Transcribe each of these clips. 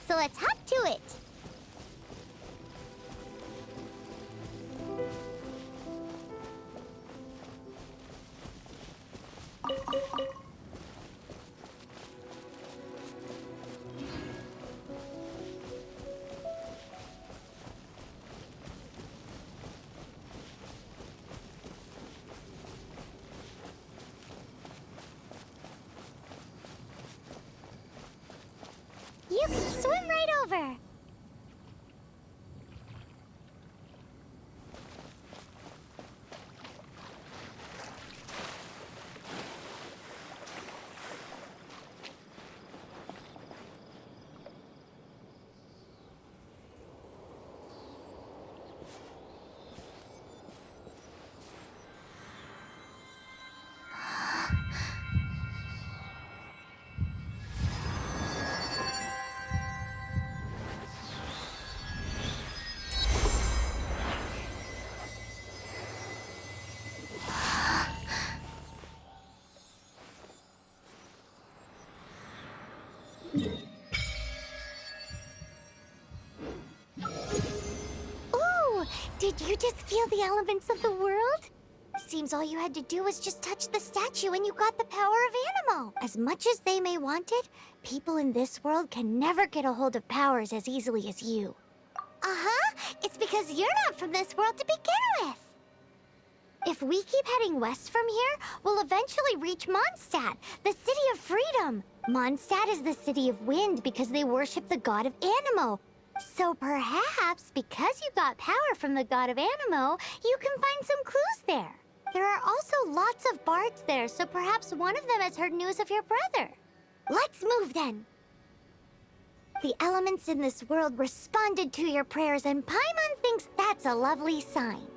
So let's hop to it. You can swim right over. Ooh, did you just feel the elements of the world? Seems all you had to do was just touch the statue and you got the power of animal. As much as they may want it, people in this world can never get a hold of powers as easily as you. Uh-huh, it's because you're not from this world to begin with. If we keep heading west from here, we'll eventually reach Mondstadt, the city of freedom. Mondstadt is the city of wind because they worship the god of Animo. So perhaps, because you got power from the god of Animo, you can find some clues there. There are also lots of bards there, so perhaps one of them has heard news of your brother. Let's move then. The elements in this world responded to your prayers, and Paimon thinks that's a lovely sign.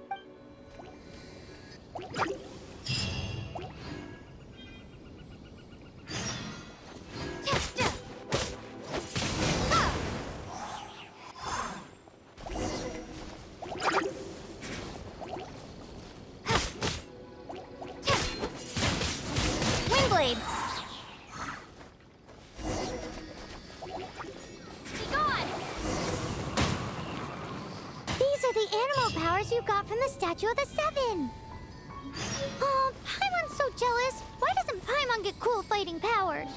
Windblade! Be gone! These are the animal powers you got from the Statue of the Seven. Oh, Paimon's so jealous. Why doesn't Paimon get cool fighting powers?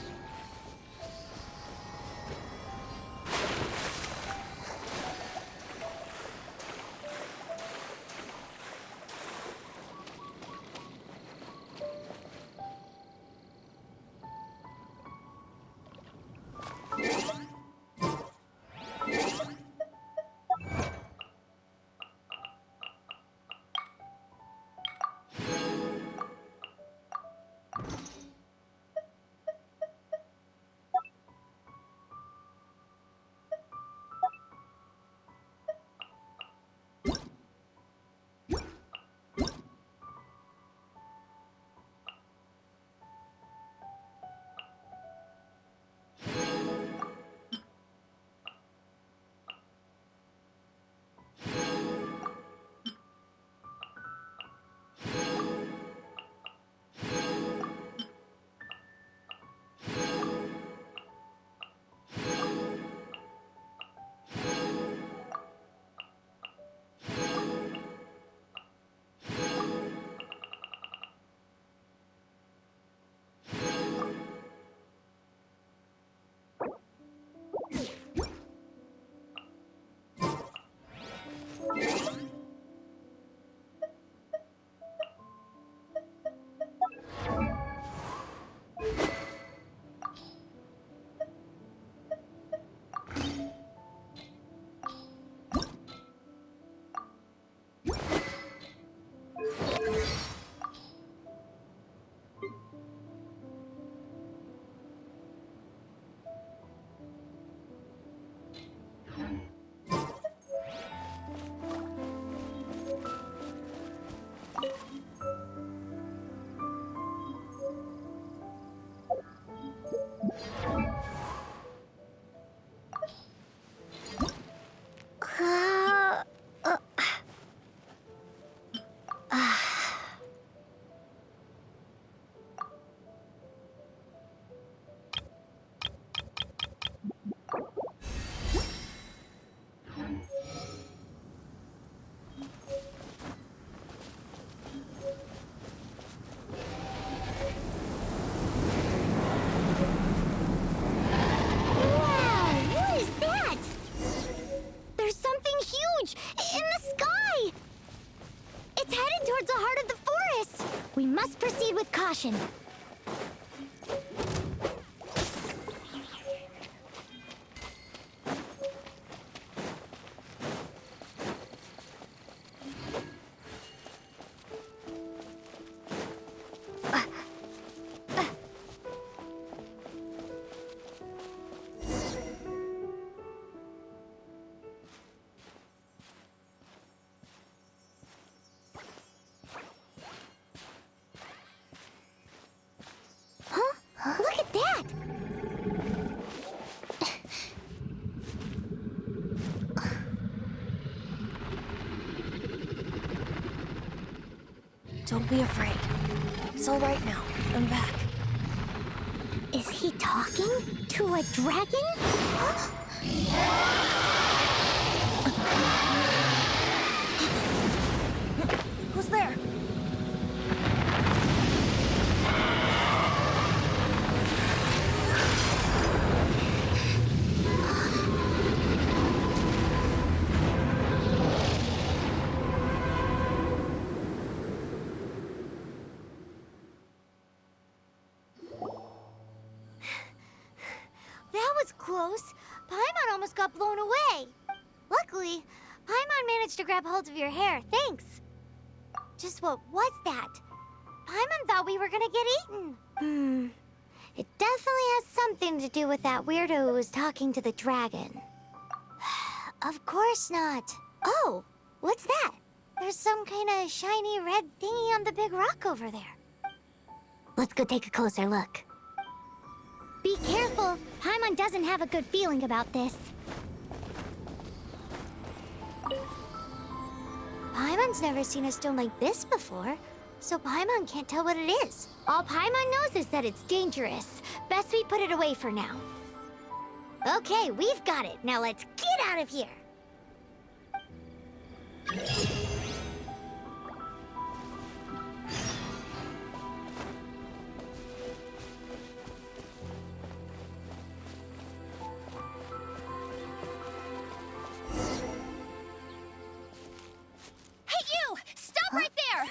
mission. Look at that! Don't be afraid. It's all right now. I'm back. Is he talking to a dragon? Who's there? That was close. Paimon almost got blown away. Luckily, Paimon managed to grab hold of your hair. Thanks. Just what was that? Paimon thought we were gonna get eaten. It definitely has something to do with that weirdo who was talking to the dragon. Of course not. Oh, what's that? There's some kind of shiny red thingy on the big rock over there. Let's go take a closer look. Be careful. Paimon doesn't have a good feeling about this. Paimon's never seen a stone like this before, so Paimon can't tell what it is. All Paimon knows is that it's dangerous. Best we put it away for now. Okay, we've got it. Now let's get out of here. Stop right there!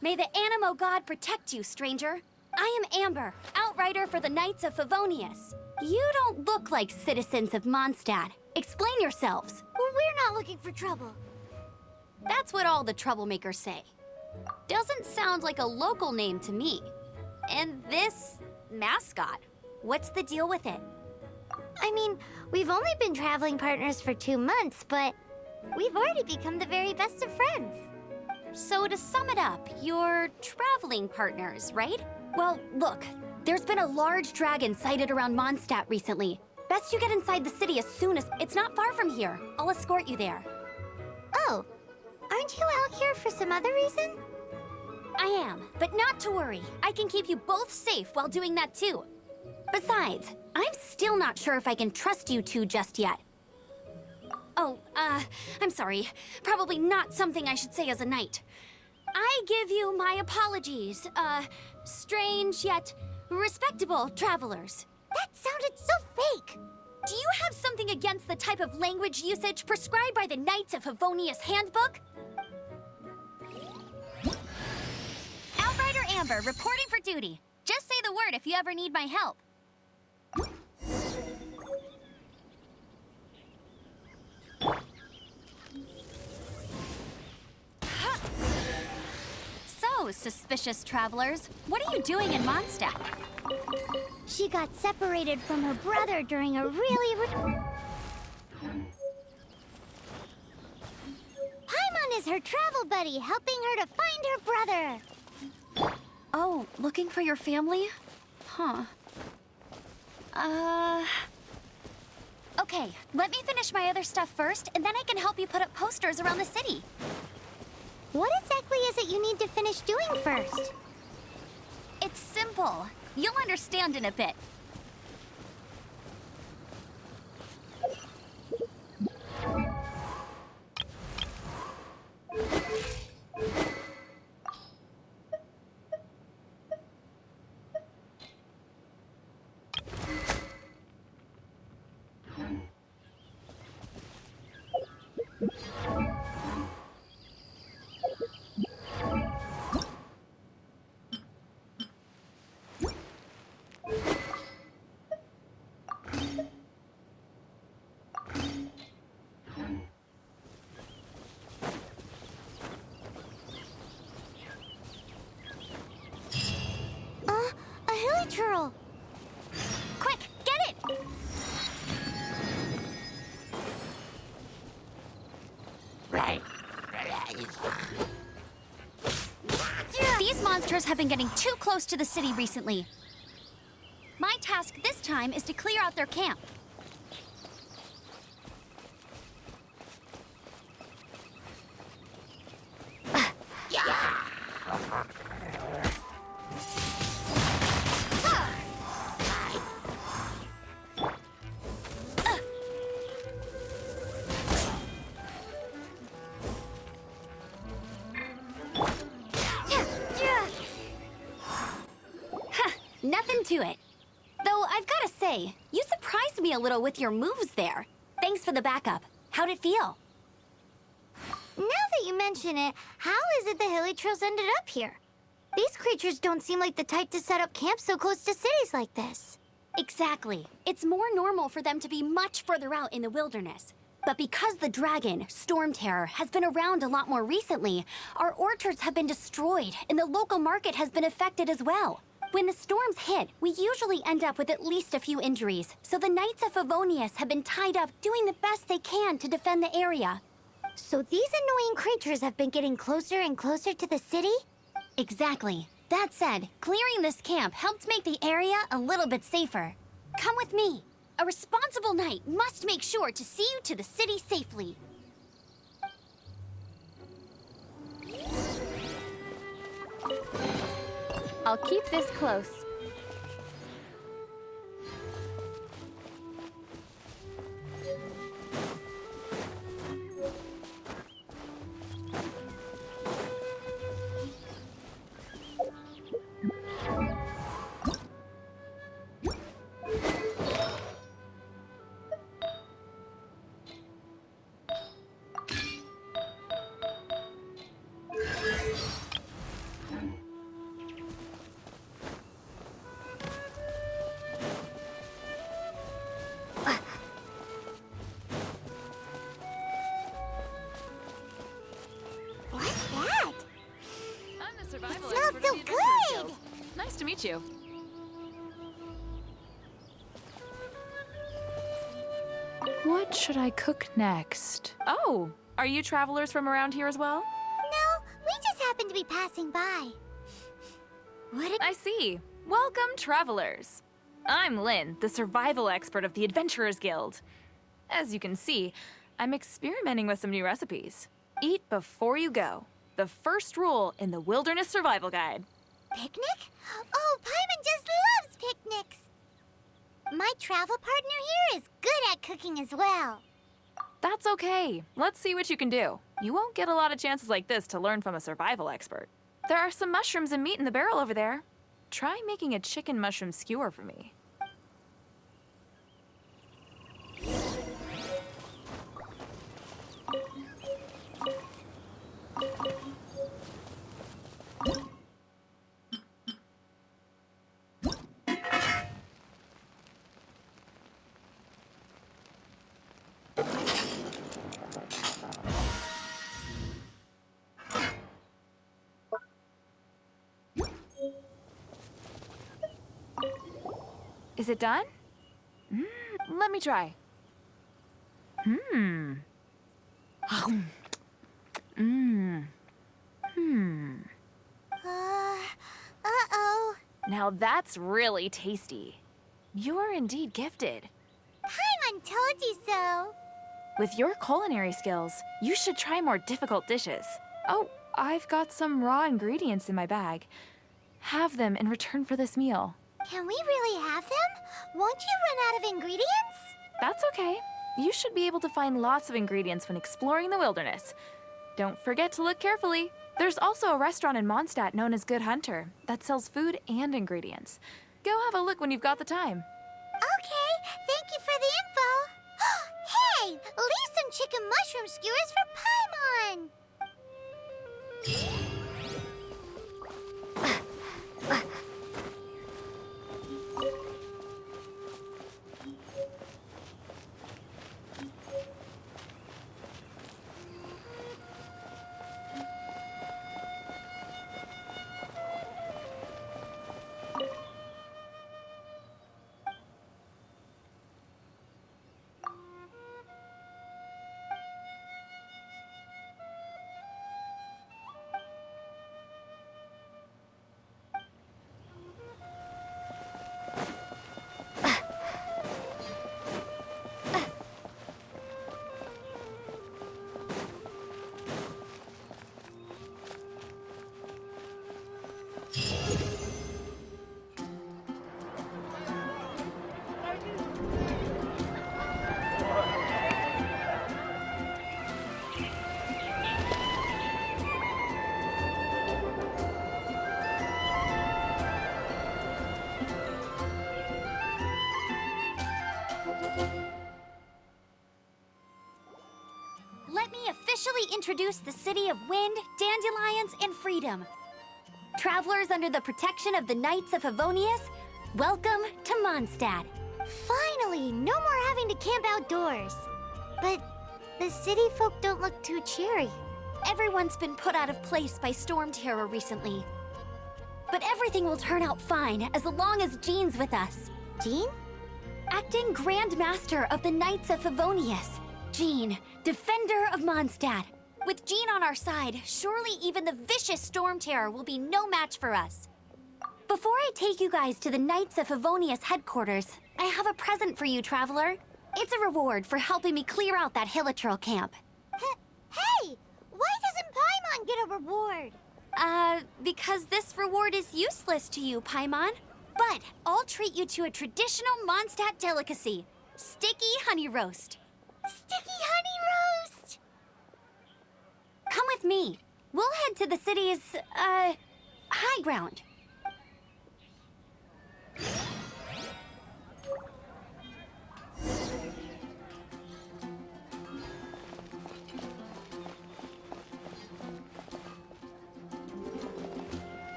May the Animo God protect you, stranger. I am Amber, outrider for the Knights of Favonius. You don't look like citizens of Mondstadt. Explain yourselves. Well, we're not looking for trouble. That's what all the troublemakers say. Doesn't sound like a local name to me. And this mascot, what's the deal with it? I mean, we've only been traveling partners for 2 months, but we've already become the very best of friends. So to sum it up, you're traveling partners, right? Well, look, there's been a large dragon sighted around Mondstadt recently. Best you get inside the city as soon as... It's not far from here. I'll escort you there. Oh, aren't you out here for some other reason? I am, but not to worry. I can keep you both safe while doing that too. Besides, I'm still not sure if I can trust you two just yet. Oh, I'm sorry. Probably not something I should say as a knight. I give you my apologies, strange yet respectable travelers. That sounded so fake. Do you have something against the type of language usage prescribed by the Knights of Favonius Handbook? Outrider Amber, reporting for duty. Just say the word if you ever need my help. So, suspicious travelers, what are you doing in Mondstadt? She got separated from her brother during a really... Paimon is her travel buddy, helping her to find her brother. Oh, looking for your family? Huh. Okay, let me finish my other stuff first, and then I can help you put up posters around the city. What exactly is it you need to finish doing first? It's simple. You'll understand in a bit. These monsters have been getting too close to the city recently. My task this time is to clear out their camp. Nothing to it. Though I've got to say, you surprised me a little with your moves there. Thanks for the backup. How'd it feel? Now that you mention it, how is it the hilly trails ended up here? These creatures don't seem like the type to set up camp so close to cities like this. Exactly. It's more normal for them to be much further out in the wilderness. But because the dragon, Storm Terror, has been around a lot more recently, our orchards have been destroyed and the local market has been affected as well. When the storms hit, we usually end up with at least a few injuries, so the Knights of Favonius have been tied up doing the best they can to defend the area. So these annoying creatures have been getting closer and closer to the city? Exactly. That said, clearing this camp helped make the area a little bit safer. Come with me. A responsible knight must make sure to see you to the city safely. I'll keep this close. What's that? I'm the survival It smells expert so of the Adventurers good! Guild. Nice to meet you. What should I cook next? Oh, are you travelers from around here as well? No, we just happened to be passing by. What did... I see. Welcome, travelers. I'm Lynn, the survival expert of the Adventurers Guild. As you can see, I'm experimenting with some new recipes. Eat before you go. The first rule in the Wilderness Survival Guide. Picnic? Oh, Paimon just loves picnics! My travel partner here is good at cooking as well. That's okay. Let's see what you can do. You won't get a lot of chances like this to learn from a survival expert. There are some mushrooms and meat in the barrel over there. Try making a chicken mushroom skewer for me. Is it done? Let me try. Uh-oh. Now that's really tasty. You're indeed gifted. Paimon told you so. With your culinary skills, you should try more difficult dishes. Oh, I've got some raw ingredients in my bag. Have them in return for this meal. Can we really have them? Won't you run out of ingredients? That's okay. You should be able to find lots of ingredients when exploring the wilderness. Don't forget to look carefully. There's also a restaurant in Mondstadt known as Good Hunter that sells food and ingredients. Go have a look when you've got the time. Okay, thank you for the info. Hey, leave some chicken mushroom skewers for Paimon. officially introduce the city of wind, dandelions, and freedom. Travelers under the protection of the Knights of Favonius, welcome to Mondstadt. Finally, no more having to camp outdoors. But the city folk don't look too cheery. Everyone's been put out of place by storm terror recently. But everything will turn out fine as long as Jean's with us. Jean? Acting Grand Master of the Knights of Favonius. Jean, Defender of Mondstadt. With Jean on our side, surely even the vicious storm terror will be no match for us. Before I take you guys to the Knights of Favonius headquarters, I have a present for you, Traveler. It's a reward for helping me clear out that Hilichurl camp. Hey! Why doesn't Paimon get a reward? Because this reward is useless to you, Paimon. But I'll treat you to a traditional Mondstadt delicacy, sticky honey roast. Sticky honey roast! Come with me. We'll head to the city's, high ground.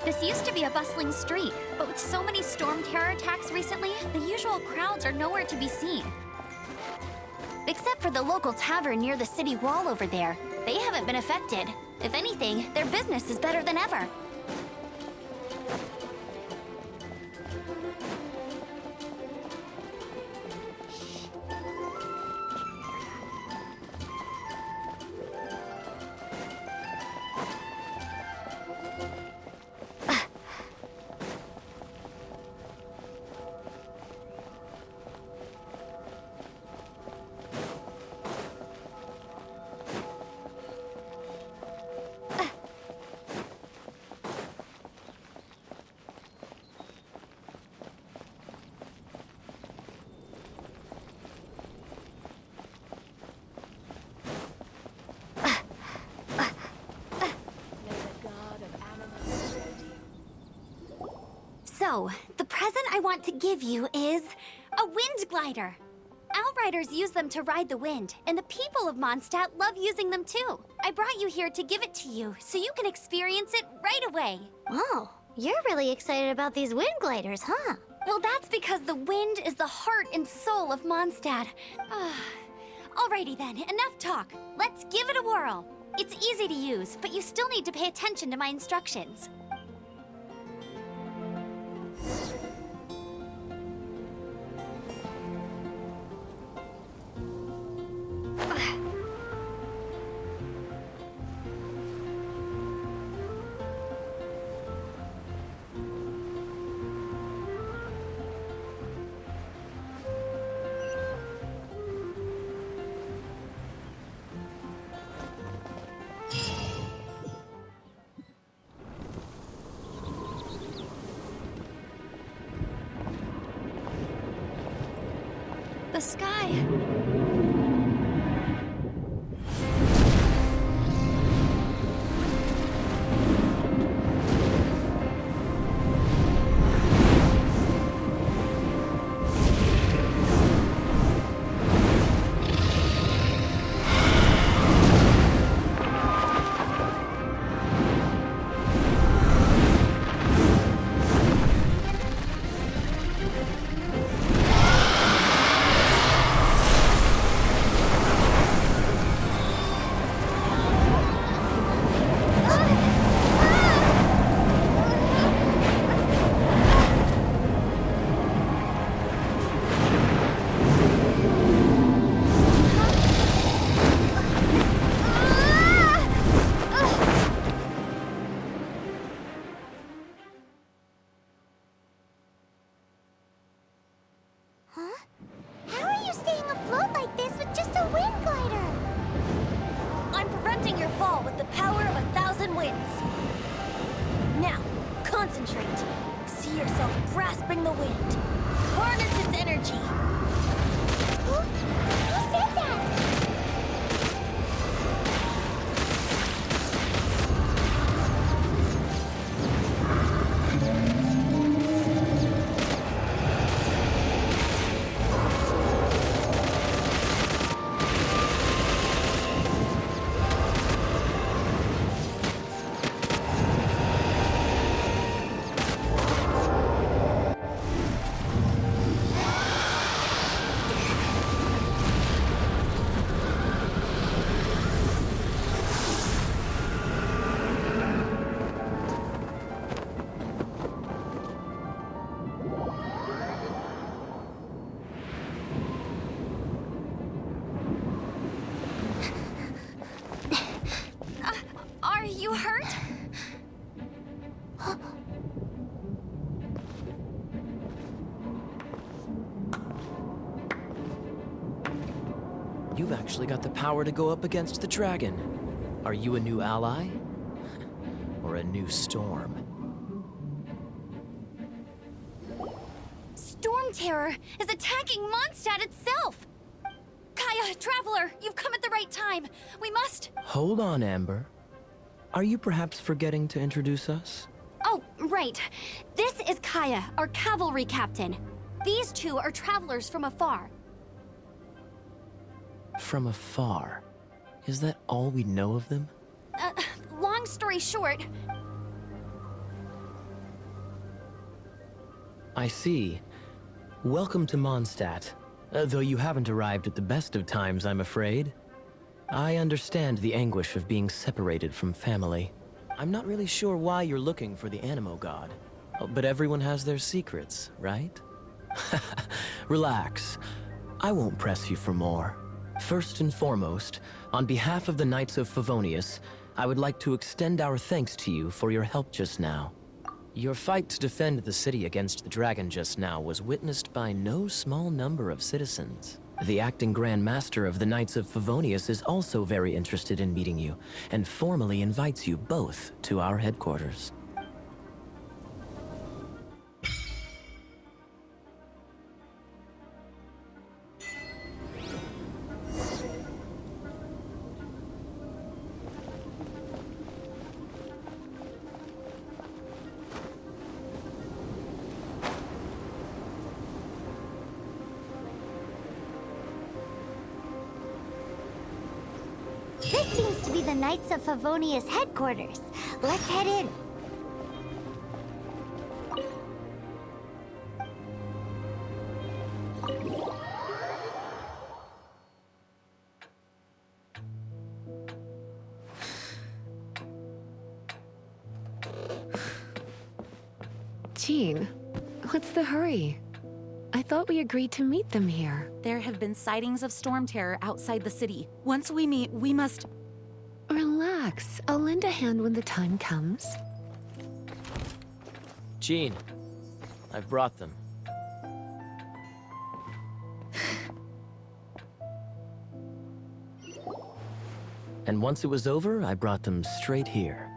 This used to be a bustling street, but with so many storm terror attacks recently, the usual crowds are nowhere to be seen. Except for the local tavern near the city wall over there. They haven't been affected. If anything, their business is better than ever. So, the present I want to give you is a wind glider. Outriders use them to ride the wind, and the people of Mondstadt love using them too. I brought you here to give it to you, so you can experience it right away. Oh, you're really excited about these wind gliders, huh? Well, that's because the wind is the heart and soul of Mondstadt. Alrighty then, enough talk. Let's give it a whirl. It's easy to use, but you still need to pay attention to my instructions. The sky. Concentrate. See yourself grasping the wind. Harness its energy. Who said that? actually got the power to go up against the dragon. Are you a new ally? Or a new storm? Storm Terror is attacking Mondstadt itself! Kaya, Traveler, you've come at the right time. We must... Hold on, Amber. Are you perhaps forgetting to introduce us? Oh, right. This is Kaya, our cavalry captain. These two are travelers from afar. From afar. Is that all we know of them? Long story short... I see. Welcome to Mondstadt. Though you haven't arrived at the best of times, I'm afraid. I understand the anguish of being separated from family. I'm not really sure why you're looking for the Animo God. But everyone has their secrets, right? Relax. I won't press you for more. First and foremost, on behalf of the Knights of Favonius, I would like to extend our thanks to you for your help just now. Your fight to defend the city against the dragon just now was witnessed by no small number of citizens. The acting Grand Master of the Knights of Favonius is also very interested in meeting you, and formally invites you both to our headquarters. This seems to be the Knights of Favonius headquarters. Let's head in. Jean, what's the hurry? I thought we agreed to meet them here. There have been sightings of storm terror outside the city. Once we meet, we must... Relax. I'll lend a hand when the time comes. Jean, I've brought them. And once it was over, I brought them straight here.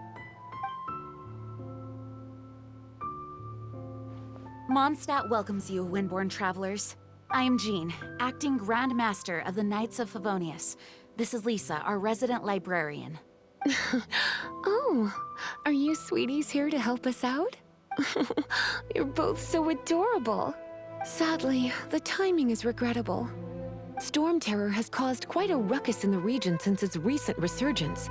Mondstadt welcomes you, Windborn travelers. I am Jean, acting Grand Master of the Knights of Favonius. This is Lisa, our resident librarian. Oh, are you sweeties here to help us out? You're both so adorable. Sadly, the timing is regrettable. Storm Terror has caused quite a ruckus in the region since its recent resurgence.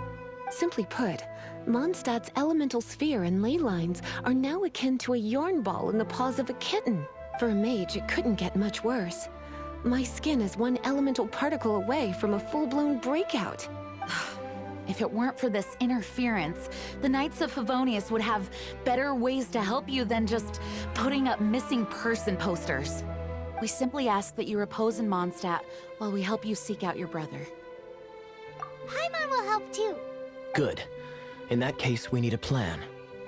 Simply put, Mondstadt's elemental sphere and ley lines are now akin to a yarn ball in the paws of a kitten. For a mage, it couldn't get much worse. My skin is one elemental particle away from a full-blown breakout. If it weren't for this interference, the Knights of Favonius would have better ways to help you than just putting up missing person posters. We simply ask that you repose in Mondstadt while we help you seek out your brother. Paimon will help too. Good. In that case, we need a plan.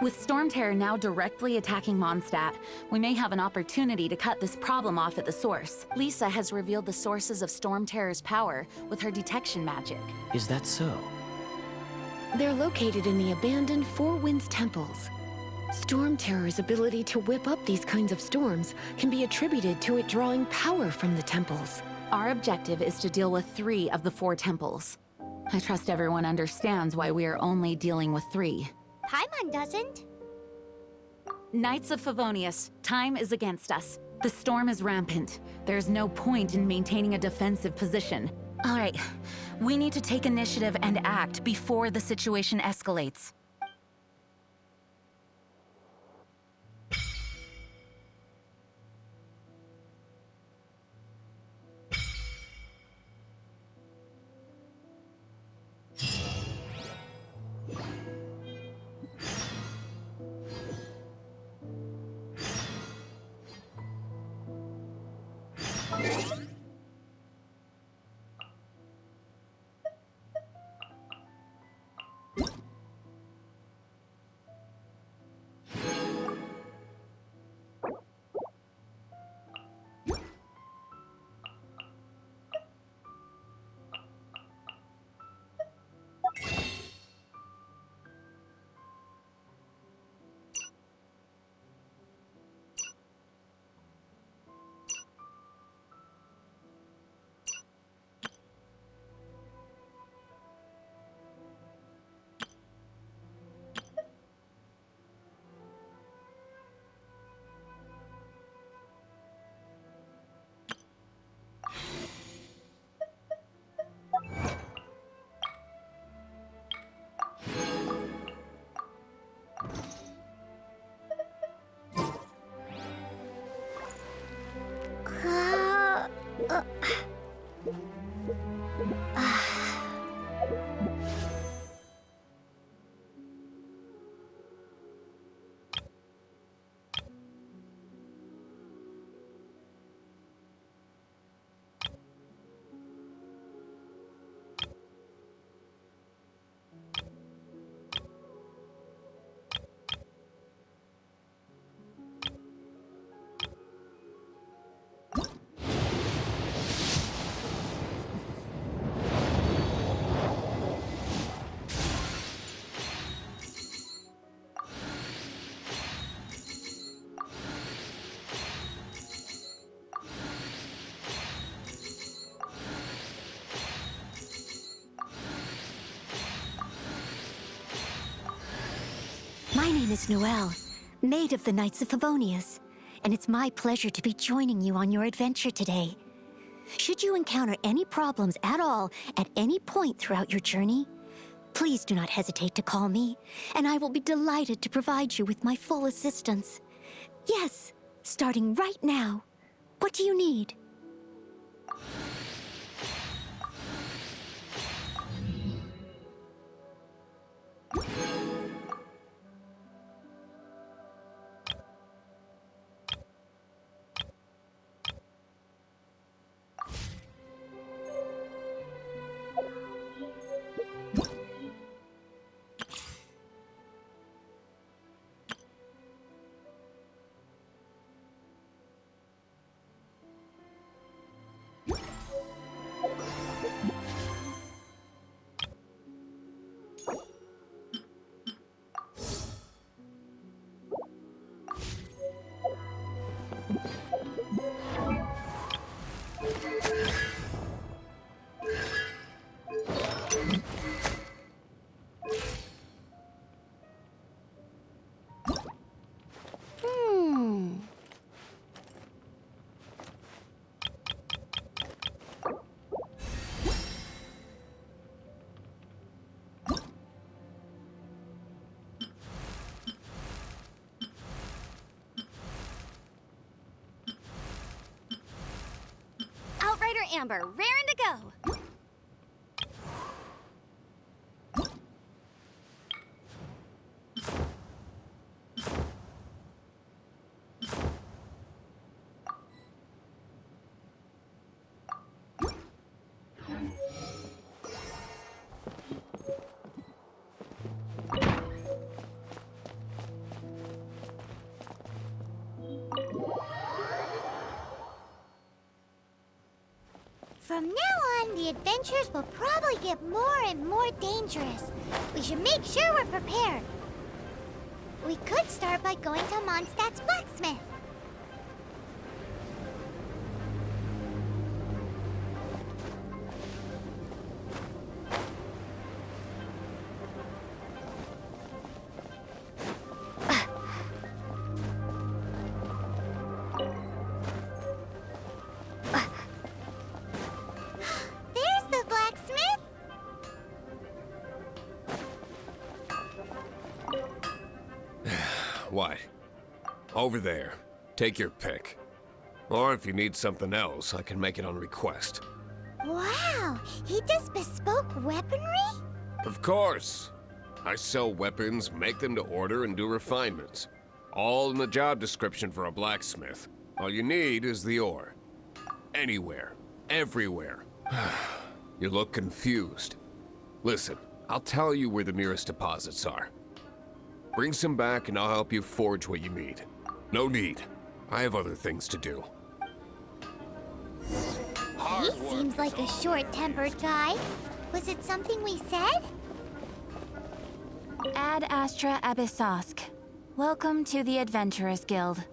With Storm Terror now directly attacking Mondstadt, we may have an opportunity to cut this problem off at the source. Lisa has revealed the sources of Storm Terror's power with her detection magic. Is that so? They're located in the abandoned Four Winds temples. Storm Terror's ability to whip up these kinds of storms can be attributed to it drawing power from the temples. Our objective is to deal with 3 of the 4 temples. I trust everyone understands why we are only dealing with 3. Paimon doesn't. Knights of Favonius, time is against us. The storm is rampant. There's no point in maintaining a defensive position. All right, we need to take initiative and act before the situation escalates. My name is Noelle, maid of the Knights of Favonius, and it's my pleasure to be joining you on your adventure today. Should you encounter any problems at all at any point throughout your journey, please do not hesitate to call me, and I will be delighted to provide you with my full assistance. Yes, starting right now. What do you need? Outrider Amber, raring to go. From now on, the adventures will probably get more and more dangerous. We should make sure we're prepared. We could start by going to Mondstadt's blacksmith. What? Over there. Take your pick. Or if you need something else, I can make it on request. Wow, he does bespoke weaponry? Of course. I sell weapons, make them to order, and do refinements. All in the job description for a blacksmith. All you need is the ore. Anywhere. Everywhere. You look confused. Listen, I'll tell you where the nearest deposits are. Bring some back and I'll help you forge what you need. No need. I have other things to do. He seems like a short-tempered guy. Was it something we said? Ad Astra Abyssosk. Welcome to the Adventurers Guild.